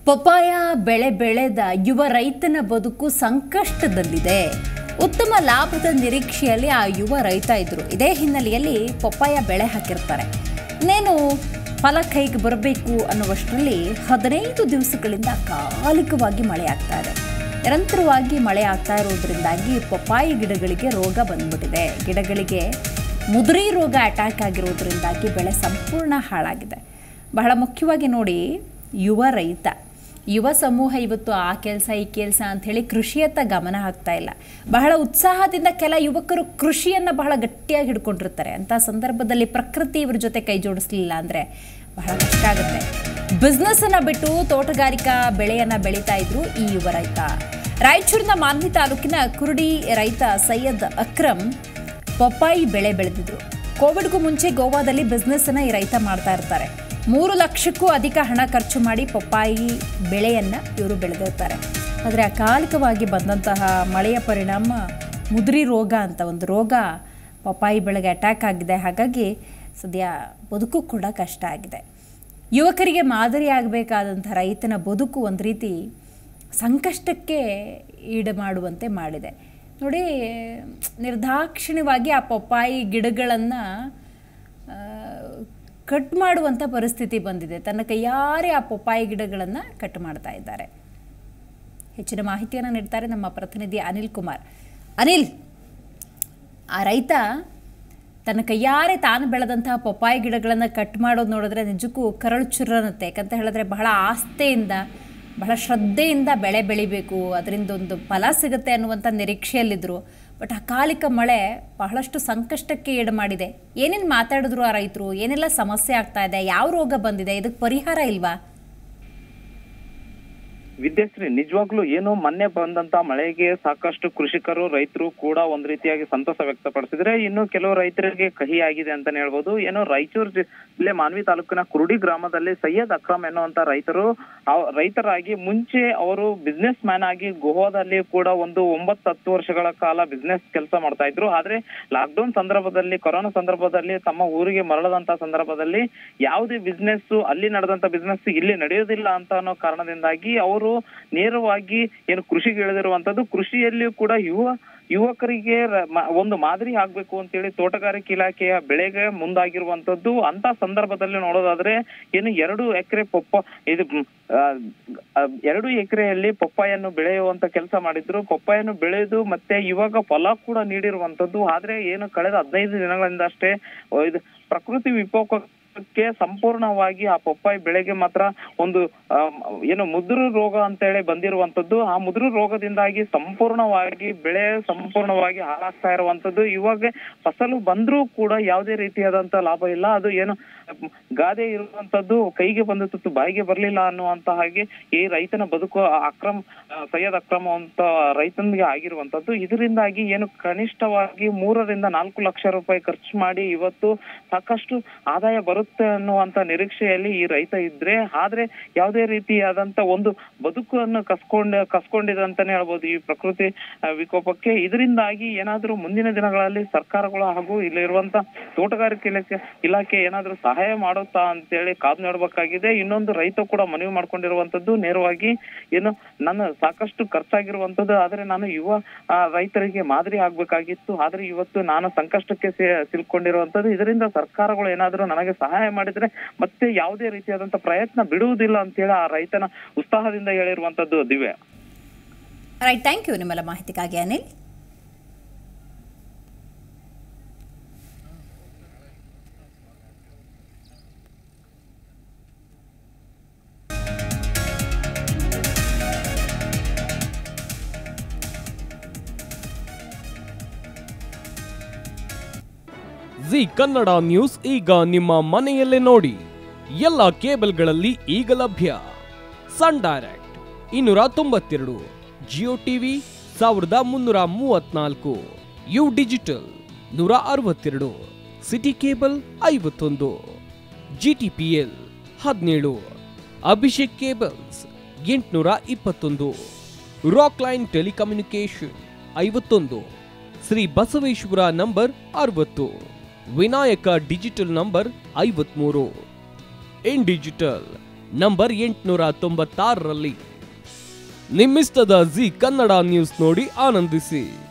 Papaya ಬೆಳೆ ಬೆಳೆದ ಯುವ ರೈತನ ಬದುಕು ಸಂಕಷ್ಟದಲ್ಲಿದೆ. ಉತ್ತಮ ಲಾಭದ ನಿರೀಕ್ಷೆಯಲ್ಲಿ ಆ ಯುವ ರೈತ ಇದ್ರು. ಇದೇ ಹಿನ್ನೆಲೆಯಲ್ಲಿ ಪಪಾಯ ಬೆಳೆ ಹಾಕಿರ್ತಾರೆ. ಇನ್ನೇನು ಫಲ ಕೈಗೆ ಬರಬೇಕು ಅನ್ನುವಷ್ಟರಲ್ಲಿ 15 ದಿವಸಗಳಿಂದ ಅಕಾಲಿಕವಾಗಿ ಮಳೆ ಆಗ್ತಾ ಇದೆ. ನಿರಂತರವಾಗಿ ಮಳೆ ಆಗ್ತಾ ಇರೋದ್ರಿಂದಾಗಿ ಪಪಾಯಿ ಗಿಡಗಳಿಗೆ ರೋಗ ಬಂದ್ಬಿಟ್ಟಿದೆ. ಗಿಡಗಳಿಗೆ ಮುದುರಿ ರೋಗ ಅಟ್ಯಾಕ್ ಆಗಿರೋದ್ರಿಂದಾಗಿ ಬೆಳೆ ಸಂಪೂರ್ಣ ಹಾಳಾಗಿದೆ. ಬಹಳ ಮುಖ್ಯವಾಗಿ ನೋಡಿ, ಯುವ ರೈತ, ಯುವ ಸಮೂಹ ಇವತ್ತು ಆ ಕೆಲಸ ಈ ಕೆಲಸ ಅಂಥೇಳಿ ಕೃಷಿಯತ್ತ ಗಮನ ಹಾಕ್ತಾ ಇಲ್ಲ. ಬಹಳ ಉತ್ಸಾಹದಿಂದ ಕೆಲ ಯುವಕರು ಕೃಷಿಯನ್ನು ಬಹಳ ಗಟ್ಟಿಯಾಗಿ ಹಿಡ್ಕೊಂಡಿರ್ತಾರೆ. ಅಂಥ ಸಂದರ್ಭದಲ್ಲಿ ಪ್ರಕೃತಿ ಇವ್ರ ಜೊತೆ ಕೈ ಜೋಡಿಸ್ಲಿಲ್ಲ ಅಂದರೆ ಬಹಳ ಕಷ್ಟ ಆಗುತ್ತೆ. ಬಿಸ್ನೆಸ್ಸನ್ನು ಬಿಟ್ಟು ತೋಟಗಾರಿಕಾ ಬೆಳೆಯನ್ನು ಬೆಳೀತಾ ಇದ್ರು ಈ ಯುವ ರೈತ. ರಾಯಚೂರಿನ ಮಾನ್ವಿ ತಾಲೂಕಿನ ಕುರುಡಿ ರೈತ ಸೈಯದ್ ಅಕ್ರಮ್ ಪಪ್ಪಾಯಿ ಬೆಳೆ ಬೆಳೆದಿದ್ರು. ಕೋವಿಡ್ಗೂ ಮುಂಚೆ ಗೋವಾದಲ್ಲಿ ಬಿಸ್ನೆಸ್ಸನ್ನು ಈ ರೈತ ಮಾಡ್ತಾ ಇರ್ತಾರೆ. 3 ಲಕ್ಷಕ್ಕೂ ಅಧಿಕ ಹಣ ಖರ್ಚು ಮಾಡಿ ಪಪ್ಪಾಯಿ ಬೆಳೆಯನ್ನು ಇವರು ಬೆಳೆದಿರ್ತಾರೆ. ಆದರೆ ಅಕಾಲಿಕವಾಗಿ ಬಂದಂತಹ ಮಳೆಯ ಪರಿಣಾಮ ಮುದುರಿ ರೋಗ ಅಂತ ಒಂದು ರೋಗ ಪಪ್ಪಾಯಿ ಬೆಳೆಗೆ ಅಟ್ಯಾಕ್ ಆಗಿದೆ. ಹಾಗಾಗಿ ಸದ್ಯ ಬದುಕು ಕೂಡ ಕಷ್ಟ ಆಗಿದೆ. ಯುವಕರಿಗೆ ಮಾದರಿ ಆಗಬೇಕಾದಂಥ ರೈತನ ಬದುಕು ಒಂದು ರೀತಿ ಸಂಕಷ್ಟಕ್ಕೆ ಈಡು ಮಾಡುವಂತೆ ಮಾಡಿದೆ. ನೋಡಿ, ನಿರ್ದಾಕ್ಷಿಣ್ಯವಾಗಿ ಆ ಪಪ್ಪಾಯಿ ಗಿಡಗಳನ್ನು ಕಟ್ ಮಾಡುವಂಥ ಪರಿಸ್ಥಿತಿ ಬಂದಿದೆ. ತನ್ನ ಕೈಯಾರೆ ಆ ಪಪ್ಪಾಯಿ ಗಿಡಗಳನ್ನು ಕಟ್ ಮಾಡ್ತಾ ಇದ್ದಾರೆ. ಹೆಚ್ಚಿನ ಮಾಹಿತಿಯನ್ನು ನೀಡ್ತಾರೆ ನಮ್ಮ ಪ್ರತಿನಿಧಿ ಅನಿಲ್ ಕುಮಾರ್. ಅನಿಲ್, ಆ ರೈತ ತನ್ನ ಕೈಯಾರೆ ತಾನು ಬೆಳೆದಂತಹ ಪಪ್ಪಾಯಿ ಗಿಡಗಳನ್ನು ಕಟ್ ಮಾಡೋದು ನೋಡಿದ್ರೆ ನಿಜಕ್ಕೂ ಕರಳು ಚುರ್ರನತ್ತೆ. ಯಾಕಂತ ಹೇಳಿದ್ರೆ ಬಹಳ ಆಸ್ಥೆಯಿಂದ, ಬಹಳ ಶ್ರದ್ಧೆಯಿಂದ ಬೆಳೆ ಬೆಳಿಬೇಕು, ಅದರಿಂದ ಒಂದು ಫಲ ಸಿಗುತ್ತೆ ಅನ್ನುವಂಥ ನಿರೀಕ್ಷೆಯಲ್ಲಿದ್ದರು. ಬಟ್ ಅಕಾಲಿಕ ಮಳೆ ಬಹಳಷ್ಟು ಸಂಕಷ್ಟಕ್ಕೆ ಈಡು ಮಾಡಿದೆ. ಏನೇನು ಮಾತಾಡಿದ್ರು ಆ ರೈತರು? ಏನೆಲ್ಲ ಸಮಸ್ಯೆ ಆಗ್ತಾ ಇದೆ? ಯಾವ ರೋಗ ಬಂದಿದೆ? ಇದಕ್ಕೆ ಪರಿಹಾರ ಇಲ್ವಾ? ವಿದ್ಯಾಶ್ರೀ, ನಿಜವಾಗ್ಲೂ ಏನು ಮೊನ್ನೆ ಬಂದಂತ ಮಳೆಗೆ ಸಾಕಷ್ಟು ಕೃಷಿಕರು, ರೈತರು ಕೂಡ ಒಂದ್ ರೀತಿಯಾಗಿ ಸಂತಸ ವ್ಯಕ್ತಪಡಿಸಿದ್ರೆ, ಇನ್ನು ಕೆಲವು ರೈತರಿಗೆ ಕಹಿ ಆಗಿದೆ ಅಂತಾನೆ ಹೇಳ್ಬೋದು. ಏನು ರಾಯಚೂರು ಜಿಲ್ಲೆ ಮಾನ್ವಿ ತಾಲೂಕಿನ ಕುರುಡಿ ಗ್ರಾಮದಲ್ಲಿ ಸೈಯದ್ ಅಕ್ರಮ್ ಎನ್ನುವಂತ ರೈತರಾಗಿ ಮುಂಚೆ ಅವರು ಬಿಸ್ನೆಸ್ ಮ್ಯಾನ್ ಆಗಿ ಗೋವಾದಲ್ಲಿ ಕೂಡ ಒಂದು 9-10 ವರ್ಷಗಳ ಕಾಲ ಬಿಸ್ನೆಸ್ ಕೆಲಸ ಮಾಡ್ತಾ ಇದ್ರು. ಆದ್ರೆ ಲಾಕ್ಡೌನ್ ಸಂದರ್ಭದಲ್ಲಿ, ಕೊರೋನಾ ಸಂದರ್ಭದಲ್ಲಿ ತಮ್ಮ ಊರಿಗೆ ಮರಳದಂತ ಸಂದರ್ಭದಲ್ಲಿ ಯಾವುದೇ ಬಿಸ್ನೆಸ್, ಅಲ್ಲಿ ನಡೆದಂತ ಬಿಸ್ನೆಸ್ ಇಲ್ಲಿ ನಡೆಯೋದಿಲ್ಲ ಅಂತ ಅನ್ನೋ ಕಾರಣದಿಂದಾಗಿ ಅವರು ನೇರವಾಗಿ ಏನು ಕೃಷಿಗೆ ಇಳಿದಿರುವಂತದ್ದು. ಕೃಷಿಯಲ್ಲಿಯೂ ಕೂಡ ಯುವಕರಿಗೆ ಒಂದು ಮಾದರಿ ಆಗ್ಬೇಕು ಅಂತೇಳಿ ತೋಟಗಾರಿಕೆ ಇಲಾಖೆಯ ಬೆಳೆಗೆ ಮುಂದಾಗಿರುವಂತದ್ದು. ಅಂತ ಸಂದರ್ಭದಲ್ಲಿ ನೋಡೋದಾದ್ರೆ ಏನು 2 ಎಕರೆಯಲ್ಲಿ ಪಪ್ಪಾಯನ್ನು ಬೆಳೆಯುವಂತ ಕೆಲಸ ಮಾಡಿದ್ರು. ಪಪ್ಪಾಯನ್ನು ಬೆಳೆದು ಮತ್ತೆ ಇವಾಗ ಫಲ ಕೂಡ ನೀಡಿರುವಂತದ್ದು. ಆದ್ರೆ ಏನು ಕಳೆದ 15 ದಿನಗಳಿಂದ ಅಷ್ಟೇ ಇದು ಪ್ರಕೃತಿ ವಿಕೋಪಕ್ಕೆ ಸಂಪೂರ್ಣವಾಗಿ ಆ ಪಪ್ಪಾಯಿ ಬೆಳೆಗೆ ಮಾತ್ರ ಒಂದು ಏನು ಮುದುರು ರೋಗ ಅಂತ ಹೇಳಿ ಬಂದಿರುವಂತದ್ದು. ಆ ಮುದುರು ರೋಗದಿಂದಾಗಿ ಬೆಳೆ ಸಂಪೂರ್ಣವಾಗಿ ಹಾಳಾಗ್ತಾ ಇರುವಂತದ್ದು. ಇವಾಗ ಫಸಲು ಬಂದ್ರೂ ಕೂಡ ಯಾವುದೇ ರೀತಿಯಾದಂತ ಲಾಭ ಇಲ್ಲ. ಅದು ಏನು ಗಾದೆ ಇರುವಂತದ್ದು, ಕೈಗೆ ಬಂದ ತುತ್ತು ಬಾಯಿಗೆ ಬರ್ಲಿಲ್ಲ ಅನ್ನುವಂತ ಹಾಗೆ ಈ ರೈತನ ಬದುಕು ಸೈಯದ್ ಅಕ್ರಮ್ ಅಂತ ರೈತನಿಗೆ ಆಗಿರುವಂತದ್ದು. ಇದರಿಂದಾಗಿ ಏನು ಕನಿಷ್ಠವಾಗಿ 3-4 ಲಕ್ಷ ರೂಪಾಯಿ ಖರ್ಚು ಮಾಡಿ ಇವತ್ತು ಸಾಕಷ್ಟು ಆದಾಯ ಬರುತ್ತೆ ಅನ್ನುವಂತ ನಿರೀಕ್ಷೆಯಲ್ಲಿ ಈ ರೈತ ಇದ್ರೆ, ಆದ್ರೆ ಯಾವುದೇ ರೀತಿಯಾದಂತ ಒಂದು ಬದುಕನ್ನು ಕಸ್ಕೊಂಡಿದೆ ಅಂತಾನೆ ಹೇಳ್ಬೋದು ಈ ಪ್ರಕೃತಿ ವಿಕೋಪಕ್ಕೆ. ಇದರಿಂದಾಗಿ ಏನಾದ್ರೂ ಮುಂದಿನ ದಿನಗಳಲ್ಲಿ ಸರ್ಕಾರಗಳು ಹಾಗೂ ಇಲ್ಲಿರುವಂತ ತೋಟಗಾರಿಕೆ ಇಲಾಖೆ ಏನಾದ್ರೂ ಸಹಾಯ ಮಾಡುತ್ತಾ ಅಂತೇಳಿ ಕಾದು ನೋಡ್ಬೇಕಾಗಿದೆ. ಇನ್ನೊಂದು ರೈತ ಕೂಡ ಮನವಿ ಮಾಡ್ಕೊಂಡಿರುವಂತದ್ದು, ನೇರವಾಗಿ ಏನು ನನ್ನ ಸಾಕಷ್ಟು ಖರ್ಚಾಗಿರುವಂತದ್ದು, ಆದ್ರೆ ನಾನು ಯುವ ರೈತರಿಗೆ ಮಾದರಿ ಆಗ್ಬೇಕಾಗಿತ್ತು. ಆದ್ರೆ ಇವತ್ತು ನಾನು ಸಂಕಷ್ಟಕ್ಕೆ ಸಿಲ್ಕೊಂಡಿರುವಂತದ್ದು. ಇದರಿಂದ ಸರ್ಕಾರಗಳು ಏನಾದ್ರೂ ನನಗೆ ಸಹಾಯ ಮಾಡಿದ್ರೆ ಮತ್ತೆ ಯಾವುದೇ ರೀತಿಯಾದಂತ ಪ್ರಯತ್ನ ಬಿಡುವುದಿಲ್ಲ ಅಂತೇಳಿ ಆ ರೈತನ ಉತ್ಸಾಹದಿಂದ ಹೇಳಿರುವಂತದ್ದು. ದಿವ್ಯಾ, ರೈಟ್, ಥ್ಯಾಂಕ್ ಯು ನಿಮ್ಮೆಲ್ಲ ಮಾಹಿತಿಗಾಗಿ ಅನಿಲ್. ಜಿ ಕನ್ನಡ ನ್ಯೂಸ್ ಈಗ ನಿಮ್ಮ ಮನೆಯಲ್ಲೇ ನೋಡಿ. ಎಲ್ಲ ಕೇಬಲ್ಗಳಲ್ಲಿ ಈಗ ಲಭ್ಯ. Sun Direct 292, Jio TV 1334, U digital 162, city cable 51, GTPL 17, Abhishek cables 821, rock line telecommunication 51, Shri Basaveshwara number 60, Vinayaka digital number 53, in digital number 896ರಲ್ಲಿ. ನಿಮ್ಮಿಸ್ತದ ಜಿ ಕನ್ನಡ ನ್ಯೂಸ್ ನೋಡಿ ಆನಂದಿಸಿ.